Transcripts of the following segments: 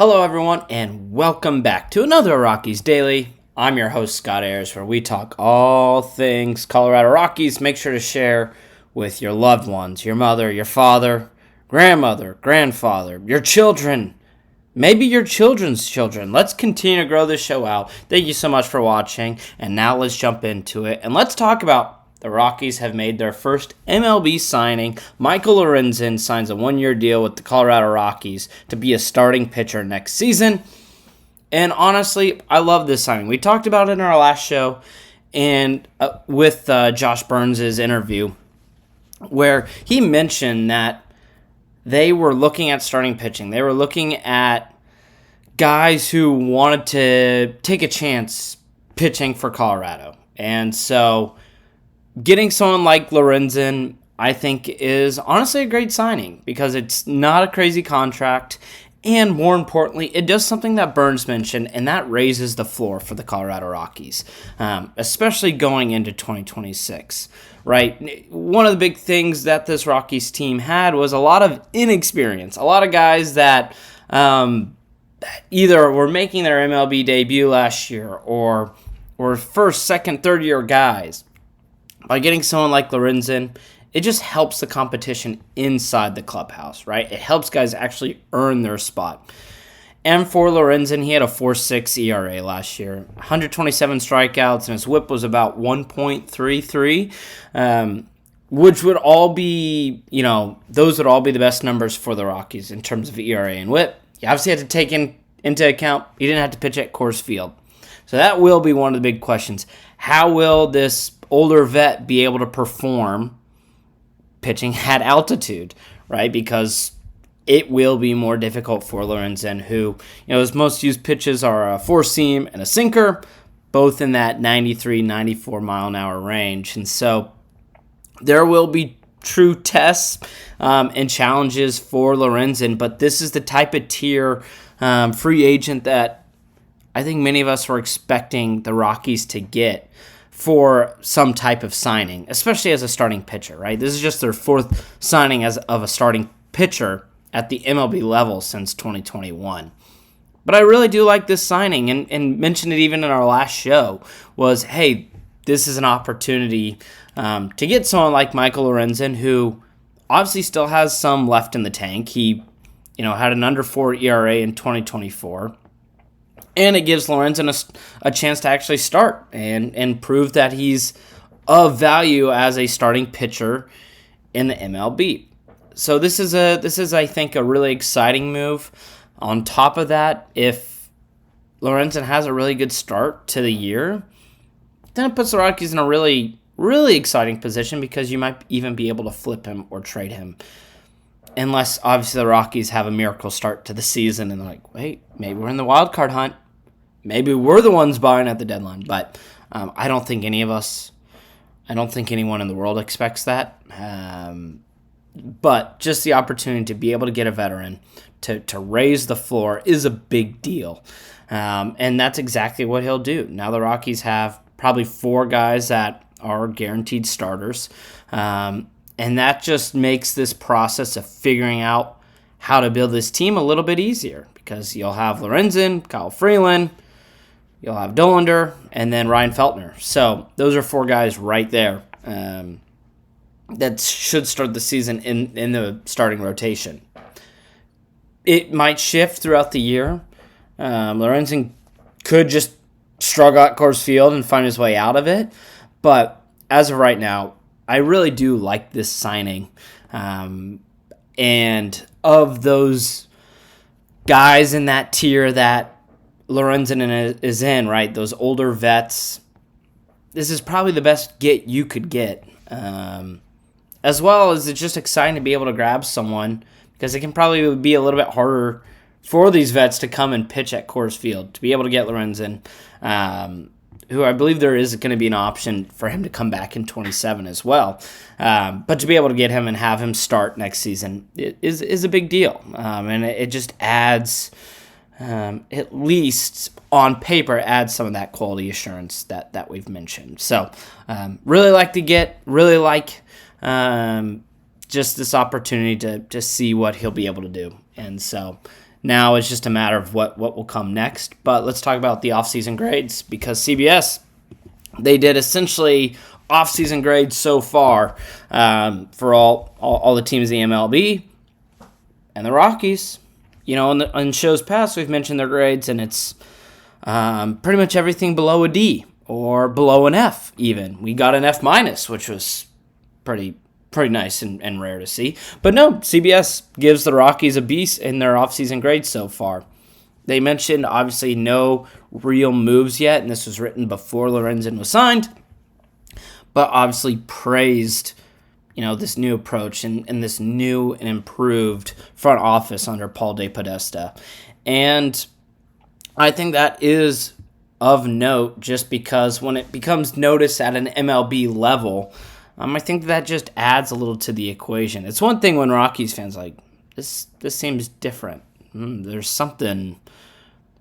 Hello, everyone, and welcome back to another Rockies Daily. I'm your host, Scott Ayers, where we talk all things Colorado Rockies. Make sure to share with your loved ones, your mother, your father, grandmother, grandfather, your children, maybe your children's children. Let's continue to grow this show out. Thank you so much for watching, and now let's jump into it, and let's talk about the Rockies have made their first MLB signing. Michael Lorenzen signs a one-year deal with the Colorado Rockies to be a starting pitcher next season. And honestly, I love this signing. We talked about it in our last show and with Josh Burns' interview, where he mentioned that they were looking at starting pitching. They were looking at guys who wanted to take a chance pitching for Colorado. And so getting someone like Lorenzen, I think, is honestly a great signing because it's not a crazy contract, and more importantly, it does something that Burns mentioned, and that raises the floor for the Colorado Rockies, especially going into 2026, right? One of the big things that this Rockies team had was a lot of inexperience, a lot of guys that either were making their MLB debut last year or were first, second, third year guys. By getting someone like Lorenzen, it just helps the competition inside the clubhouse, right? It helps guys actually earn their spot. And for Lorenzen, he had a 4.6 ERA last year, 127 strikeouts, and his whip was about 1.33, which would all be, those would all be the best numbers for the Rockies in terms of ERA and whip. You obviously had to take into account he didn't have to pitch at Coors Field. So that will be one of the big questions. How will this older vet be able to perform pitching at altitude, right? Because it will be more difficult for Lorenzen, who, his most used pitches are a four-seam and a sinker, both in that 93, 94 mile an hour range. And so there will be true tests and challenges for Lorenzen, but this is the type of tier free agent that I think many of us were expecting the Rockies to get for some type of signing, especially as a starting pitcher, right? This is just their fourth signing of a starting pitcher at the MLB level since 2021. But I really do like this signing, and mentioned it even in our last show, was, hey, this is an opportunity to get someone like Michael Lorenzen, who obviously still has some left in the tank. He, had an under 4 ERA in 2024. And it gives Lorenzen a chance to actually start and prove that he's of value as a starting pitcher in the MLB. So this is I think a really exciting move. On top of that, if Lorenzen has a really good start to the year, then it puts the Rockies in a really, really exciting position because you might even be able to flip him or trade him. Unless, obviously, the Rockies have a miracle start to the season and they're like, wait, maybe we're in the wild card hunt. Maybe we're the ones buying at the deadline. But I don't think anyone in the world expects that. But just the opportunity to be able to get a veteran to raise the floor is a big deal. And that's exactly what he'll do. Now the Rockies have probably 4 guys that are guaranteed starters. And that just makes this process of figuring out how to build this team a little bit easier because you'll have Lorenzen, Kyle Freeland, you'll have Dollander, and then Ryan Feltner. So those are 4 guys right there that should start the season in the starting rotation. It might shift throughout the year. Lorenzen could just struggle at Coors Field and find his way out of it. But as of right now, I really do like this signing. And of those guys in that tier that Lorenzen is in, right, those older vets, this is probably the best get you could get. As well as it's just exciting to be able to grab someone because it can probably be a little bit harder for these vets to come and pitch at Coors Field. To be able to get Lorenzen, who I believe there is going to be an option for him to come back in 27 as well. But to be able to get him and have him start next season is a big deal. And it just adds, at least on paper, adds some of that quality assurance that we've mentioned. So really like just this opportunity to see what he'll be able to do. And so Now it's just a matter of what will come next. But let's talk about the offseason grades, because CBS, they did essentially offseason grades so far for all the teams in the MLB and the Rockies. In shows past, we've mentioned their grades, and it's pretty much everything below a D or below an F even. We got an F-, which was pretty nice and rare to see. But no, CBS gives the Rockies a B in their offseason grades so far. They mentioned, obviously, no real moves yet, and this was written before Lorenzen was signed, but obviously praised this new approach and this new and improved front office under Paul DePodesta. And I think that is of note, just because when it becomes noticed at an MLB level, I think that just adds a little to the equation. It's one thing when Rockies fans are like, this seems different. There's something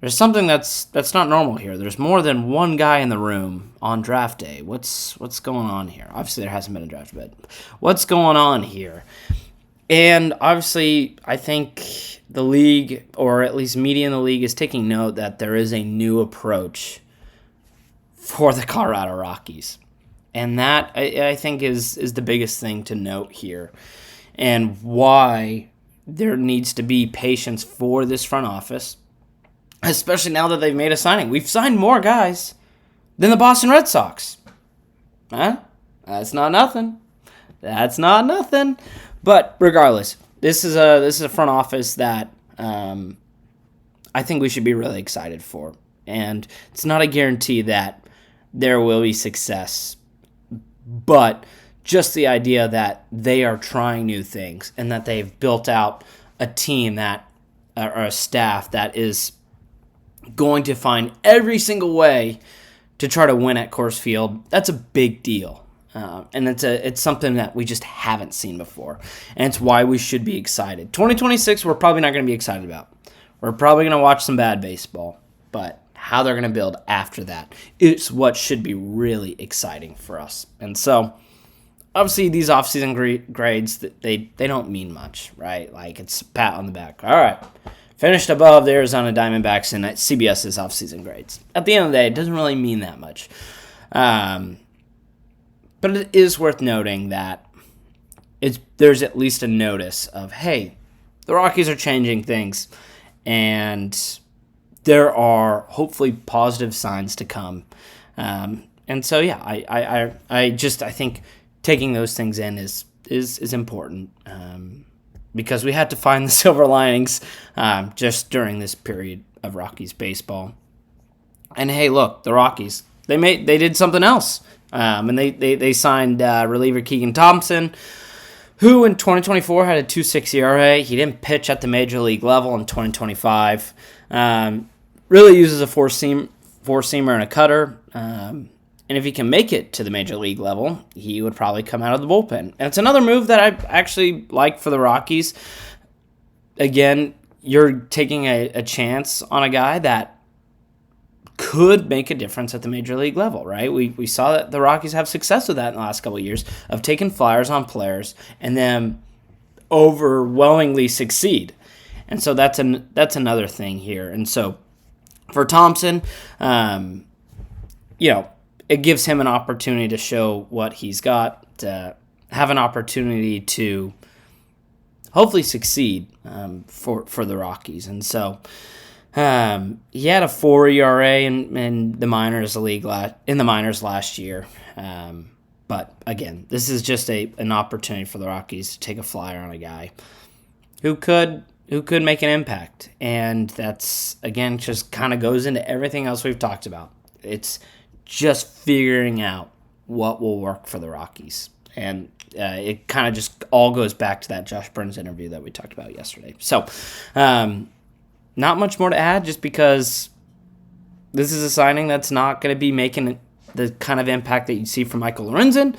that's not normal here. There's more than one guy in the room on draft day. What's going on here? Obviously, there hasn't been a draft, but what's going on here? And obviously, I think the league, or at least media in the league, is taking note that there is a new approach for the Colorado Rockies. And that, I think, is the biggest thing to note here, and why there needs to be patience for this front office, especially now that they've made a signing. We've signed more guys than the Boston Red Sox. Huh? That's not nothing. But regardless, this is a front office that I think we should be really excited for. And it's not a guarantee that there will be success, but just the idea that they are trying new things and that they've built out a team or a staff that is going to find every single way to try to win at Coors Field, that's a big deal. And it's something that we just haven't seen before. And it's why we should be excited. 2026, we're probably not going to be excited about. We're probably going to watch some bad baseball. But how they're going to build after that is what should be really exciting for us. And so, obviously, these offseason grades, they don't mean much, right? Like, it's a pat on the back. All right. Finished above the Arizona Diamondbacks in CBS's offseason grades. At the end of the day, it doesn't really mean that much. But it is worth noting that there's at least a notice of, hey, the Rockies are changing things, and there are hopefully positive signs to come. And so, yeah, I think taking those things in is important, because we had to find the silver linings just during this period of Rockies baseball. And hey, look, the Rockies, they did something else. And they signed reliever Keegan Thompson, who in 2024 had a 2.6 ERA. He didn't pitch at the major league level in 2025. Really uses a four-seamer and a cutter. And if he can make it to the major league level, he would probably come out of the bullpen. And it's another move that I actually like for the Rockies. Again, you're taking a chance on a guy that could make a difference at the major league level, right? We saw that the Rockies have success with that in the last couple of years, of taking flyers on players and then overwhelmingly succeed. And so that's another thing here. And so for Thompson, it gives him an opportunity to show what he's got, to have an opportunity to hopefully succeed for the Rockies. And so he had a 4 ERA in the minors last year. But again, this is just an opportunity for the Rockies to take a flyer on a guy who could make an impact. And that's, again, just kind of goes into everything else we've talked about. It's just figuring out what will work for the Rockies. And it kind of just all goes back to that Josh Burns interview that we talked about yesterday. So, not much more to add, just because this is a signing that's not going to be making the kind of impact that you see from Michael Lorenzen.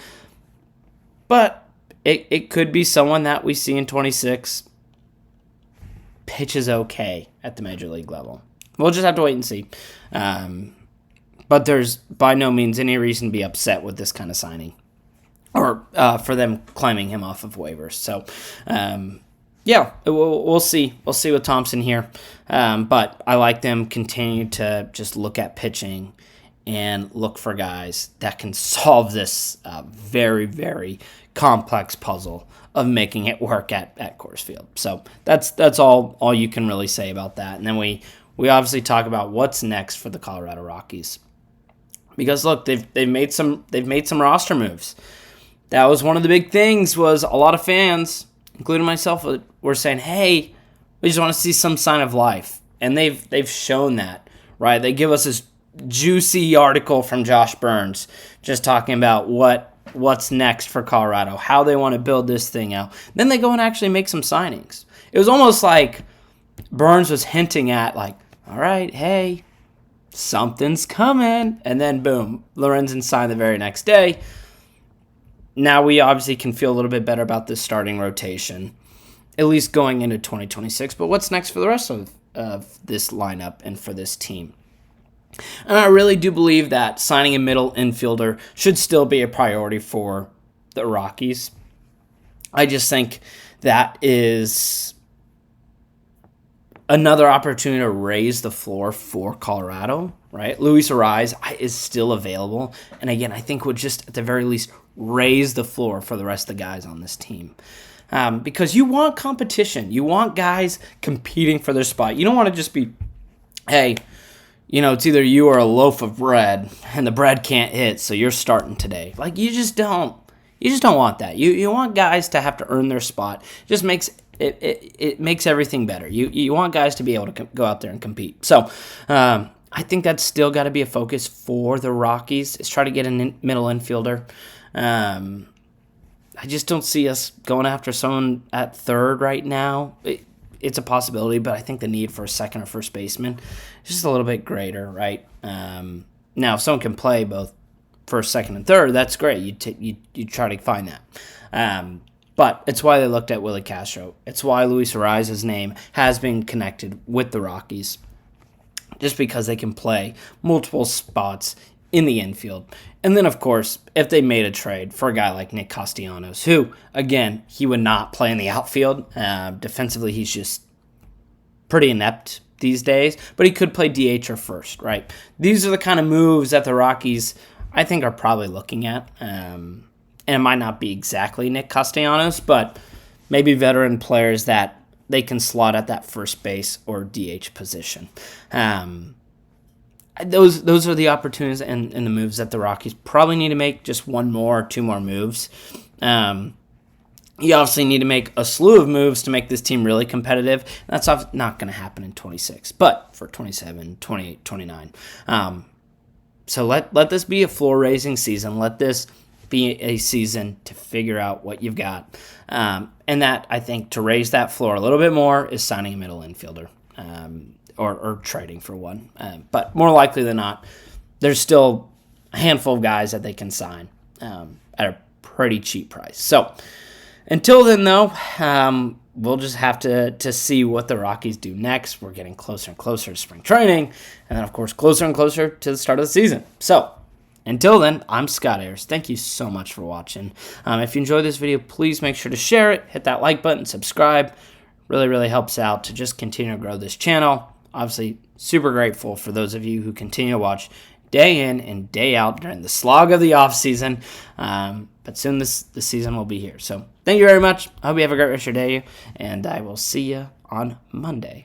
But it could be someone that we see in 26 pitches okay at the major league level. We'll just have to wait and see. But there's by no means any reason to be upset with this kind of signing, or for them claiming him off of waivers. So, Yeah, we'll see. We'll see with Thompson here. But I like them continue to just look at pitching and look for guys that can solve this very, very complex puzzle of making it work at Coors Field. So that's all you can really say about that. And then we obviously talk about what's next for the Colorado Rockies. Because look, they've made some roster moves. That was one of the big things. Was a lot of fans, including myself, were saying, "Hey, we just want to see some sign of life," and they've shown that, right? They give us this juicy article from Josh Burns, just talking about what's next for Colorado, how they want to build this thing out. Then they go and actually make some signings. It was almost like Burns was hinting at, like, "All right, hey, something's coming," and then boom, Lorenzen signed the very next day. Now we obviously can feel a little bit better about this starting rotation, at least going into 2026. But what's next for the rest of this lineup and for this team? And I really do believe that signing a middle infielder should still be a priority for the Rockies. I just think that is another opportunity to raise the floor for Colorado, right? Luis Ariz is still available. And again, I think would just at the very least raise the floor for the rest of the guys on this team. Because you want competition. You want guys competing for their spot. You don't want to just be, hey, it's either you or a loaf of bread, and the bread can't hit, so you're starting today. Like, you just don't want that. You want guys to have to earn their spot. It just makes it makes everything better. You want guys to be able to go out there and compete. So I think that's still got to be a focus for the Rockies, is try to get a middle infielder. I just don't see us going after someone at third right now. It's a possibility, but I think the need for a second or first baseman is just a little bit greater, right? Now, if someone can play both first, second, and third, that's great. You try to find that. But it's why they looked at Willie Castro. It's why Luis Ariz's name has been connected with the Rockies, just because they can play multiple spots in the infield. And then, of course, if they made a trade for a guy like Nick Castellanos, who, again, he would not play in the outfield. Defensively, he's just pretty inept these days, but he could play DH or first, right? These are the kind of moves that the Rockies, I think, are probably looking at. And it might not be exactly Nick Castellanos, but maybe veteran players that they can slot at that first base or DH position. Those are the opportunities and the moves that the Rockies probably need to make, just one more or two more moves. You obviously need to make a slew of moves to make this team really competitive. That's not going to happen in 26, but for 27, 28, 29. So let this be a floor-raising season. Let this be a season to figure out what you've got. And that, I think, to raise that floor a little bit more is signing a middle infielder. Or trading for one. But more likely than not, there's still a handful of guys that they can sign at a pretty cheap price. So until then, though, we'll just have to see what the Rockies do next. We're getting closer and closer to spring training, and then, of course, closer and closer to the start of the season. So until then, I'm Scott Ayers. Thank you so much for watching. If you enjoyed this video, please make sure to share it, hit that like button, subscribe. Really, really helps out to just continue to grow this channel. Obviously, super grateful for those of you who continue to watch day in and day out during the slog of the offseason. But soon the season will be here. So thank you very much. I hope you have a great rest of your day, and I will see you on Monday.